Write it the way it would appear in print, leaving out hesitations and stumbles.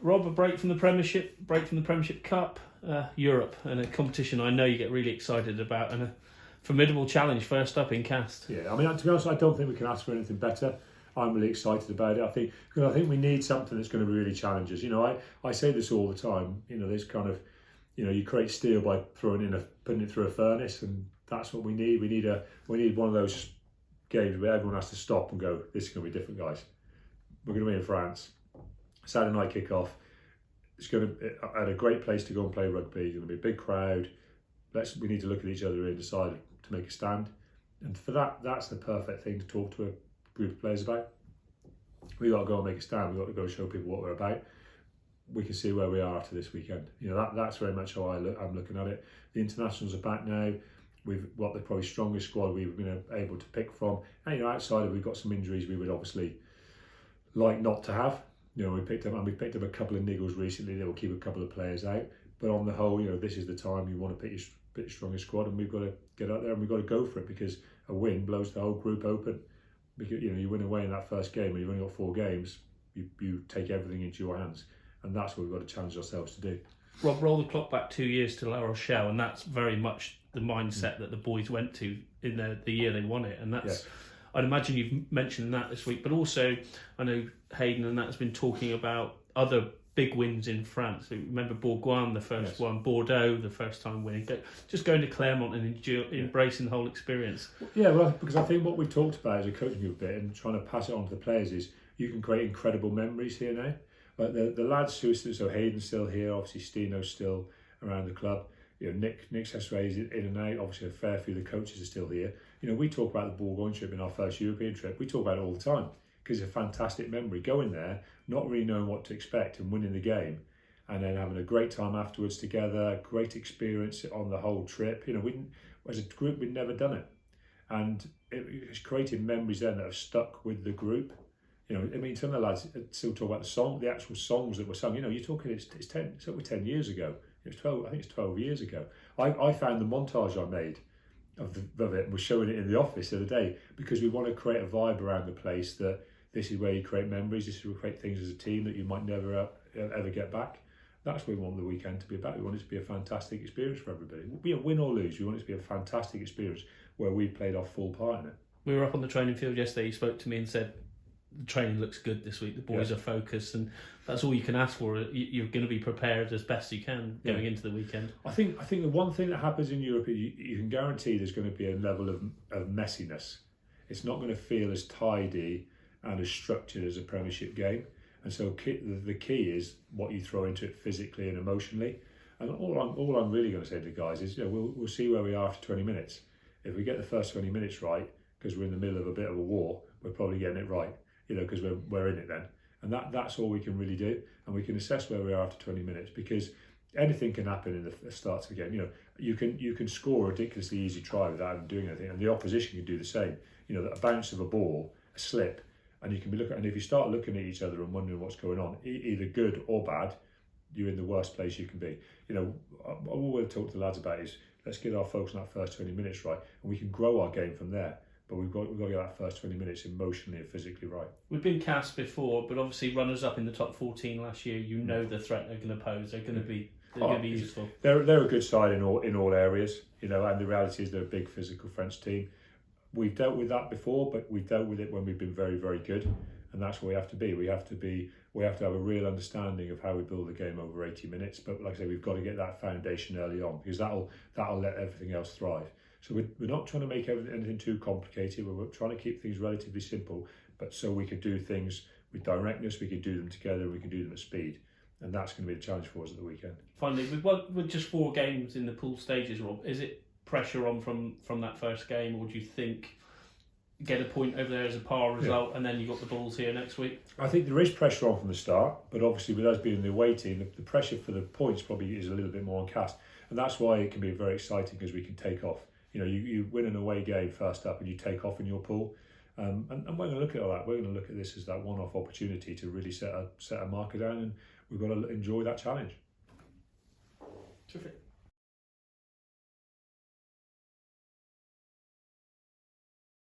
Rob, a break from the Premiership Cup, Europe, and a competition I know you get really excited about, and a formidable challenge first up in Castres. Yeah, I mean, to be honest, I don't think we can ask for anything better. I'm really excited about it. I think we need something that's going to really challenge us. You know, I say this all the time. You know, there's kind of, you know, you create steel by putting it through a furnace, and that's what we need. We need one of those games where everyone has to stop and go, this is going to be different, guys. We're going to be in France. Saturday night kickoff. It's going to be at a great place to go and play rugby. It's going to be a big crowd. We need to look at each other and decide to make a stand. And for that, that's the perfect thing to talk to a group of players about. We got to go and make a stand. We got to go and show people what we're about. We can see where we are after this weekend. You know, that's very much how I'm looking at it. The internationals are back now. We've got the probably strongest squad we've been able to pick from. And you know, outside of, we've got some injuries we would obviously like not to have. You know, we picked up a couple of niggles recently that will keep a couple of players out. But on the whole, you know, this is the time you want to pick your strongest squad, and we've got to get out there and we've got to go for it, because a win blows the whole group open. Because, you know, you win away in that first game and you've only got 4 games, you take everything into your hands, and that's what we've got to challenge ourselves to do. Rob, roll the clock back 2 years to La Rochelle, and that's very much the mindset that the boys went to in the year they won it, and that's. Yeah. I'd imagine you've mentioned that this week, but also I know Hayden and that has been talking about other big wins in France. So remember Bourgoin, the first one, Bordeaux, the first time winning. Just going to Clermont and embracing the whole experience. Yeah, well, because I think what we've talked about as a coaching group bit and trying to pass it on to the players is you can create incredible memories here now. Like the lads who, so Hayden's still here, obviously Stino's still around the club. You know, Nick Castres is in and out. Obviously, a fair few of the coaches are still here. You know, we talk about the Bourgogne trip in our first European trip. We talk about it all the time because it's a fantastic memory. Going there, not really knowing what to expect and winning the game, and then having a great time afterwards together. Great experience on the whole trip. You know, as a group, we'd never done it, and it's created memories then that have stuck with the group. You know, I mean, some of the lads still talk about the actual songs that were sung. You know, you're talking it's over 10 years ago. It was 12. I think it's 12 years ago. I found the montage I made of it and was showing it in the office the other day, because we want to create a vibe around the place that this is where you create memories. This is where you create things as a team that you might never ever get back. That's what we want the weekend to be about. We want it to be a fantastic experience for everybody. Be a win or lose. We want it to be a fantastic experience where we played our full part in it. We were up on the training field yesterday. You spoke to me and said, the training looks good this week. The boys are focused, and that's all you can ask for. You're going to be prepared as best you can going into the weekend. I think the one thing that happens in Europe, you can guarantee there's going to be a level of messiness. It's not going to feel as tidy and as structured as a Premiership game, and so the key is what you throw into it physically and emotionally. And all I'm really going to say to the guys is, you know, we'll see where we are after 20 minutes. If we get the first 20 minutes right, because we're in the middle of a bit of a war, we're probably getting it right. You know, because we're in it then, and that's all we can really do, and we can assess where we are after 20 minutes, because anything can happen in the start of the game. You know, you can score a ridiculously easy try without even doing anything, and the opposition can do the same. You know, a bounce of a ball, a slip, and you can be looking. And if you start looking at each other and wondering what's going on, either good or bad, you're in the worst place you can be. You know, all we'll talk to the lads about is let's get our focus on that first 20 minutes right, and we can grow our game from there. But we've got to get that first 20 minutes emotionally and physically right. We've been cast before, but obviously runners up in the top 14 last year. You know the threat they're going to pose. They're going to be useful. They're a good side in all areas. You know, and the reality is they're a big physical French team. We've dealt with that before, but we've dealt with it when we've been very, very good, and that's what we have to be. We have to have a real understanding of how we build the game over 80 minutes. But like I say, we've got to get that foundation early on, because that'll let everything else thrive. So we're not trying to make anything too complicated. We're trying to keep things relatively simple, but so we could do things with directness, we could do them together, we can do them at speed. And that's going to be the challenge for us at the weekend. Finally, with just 4 games in the pool stages, Rob, is it pressure on from that first game, or do you think get a point over there as a par result and then you've got the Bulls here next week? I think there is pressure on from the start, but obviously with us being the away team, the pressure for the points probably is a little bit more on Castres. And that's why it can be very exciting, because we can take off. You know, you win an away game first up and you take off in your pool. And we're going to look at all that. We're going to look at this as that one-off opportunity to really set a marker down, and we've got to enjoy that challenge. Terrific.